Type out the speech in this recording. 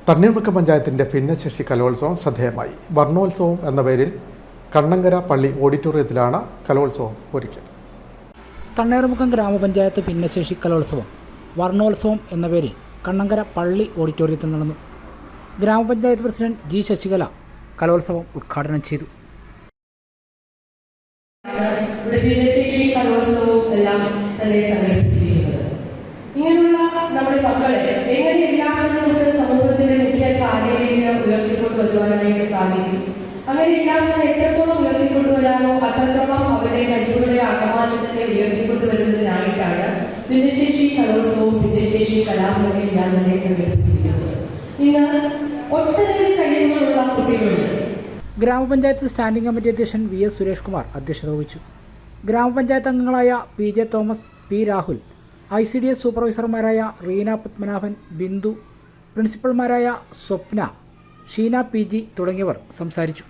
തണ്ണീർമുക്കം പഞ്ചായത്തിൻ്റെ ഭിന്നശേഷി കലോത്സവം ശ്രദ്ധേയമായി. വർണ്ണോത്സവം എന്ന പേരിൽ കണ്ണങ്കര പള്ളി ഓഡിറ്റോറിയത്തിലാണ് കലോത്സവം ഒരുക്കിയത്. തണ്ണീർമുക്കം ഗ്രാമപഞ്ചായത്ത് ഭിന്നശേഷി കലോത്സവം വർണ്ണോത്സവം എന്ന പേരിൽ കണ്ണങ്കര പള്ളി ഓഡിറ്റോറിയത്തിൽ നടന്നു. ഗ്രാമപഞ്ചായത്ത് പ്രസിഡന്റ് ജി ശശികല കലോത്സവം ഉദ്ഘാടനം ചെയ്തു. ഭിന്നശേഷി കലോത്സവവും എല്ലാം തന്നെ സംഘടിപ്പിച്ചിരിക്കുന്നത് ഇങ്ങനെയുള്ള നമ്മുടെ മക്കളെ എങ്ങനെയെല്ലാം നമുക്ക് സമൂഹത്തിന്റെ മുഖ്യ കാര്യങ്ങളിലേക്ക് ഉയർത്തിക്കൊണ്ടുവരുവാനായിട്ട് സാധിക്കും. അങ്ങനെയെല്ലാം എത്രത്തോളം ഉയർത്തിക്കൊണ്ടുവരാനോ അത്രത്തോളം അവരുടെ കഴിവുകളെ ആകമാനത്തെ ഉയർത്തിക്കൊണ്ടുവരുന്നതിനായിട്ടാണ് ഭിന്നശേഷി കലോത്സവവും ഭിന്നശേഷി കലാമേളയെല്ലാം തന്നെ സംഘടിപ്പിച്ചിരിക്കുന്നത്. ഇന്ന് ഒട്ടനവധി കഴിവുകളുള്ള കുട്ടികളുണ്ട്. ഗ്രാമപഞ്ചായത്ത് സ്റ്റാൻഡിംഗ് കമ്മിറ്റി അധ്യക്ഷൻ വി എസ് സുരേഷ് കുമാർ അധ്യക്ഷത വഹിച്ചു. ഗ്രാമപഞ്ചായത്ത് അംഗങ്ങളായ P J Thomas, P Rahul, ICDS സൂപ്പർവൈസർമാരായ റീന പത്മനാഭൻ, ബിന്ദു, പ്രിൻസിപ്പൽമാരായ സ്വപ്ന, ഷീന PG തുടങ്ങിയവർ സംസാരിച്ചു.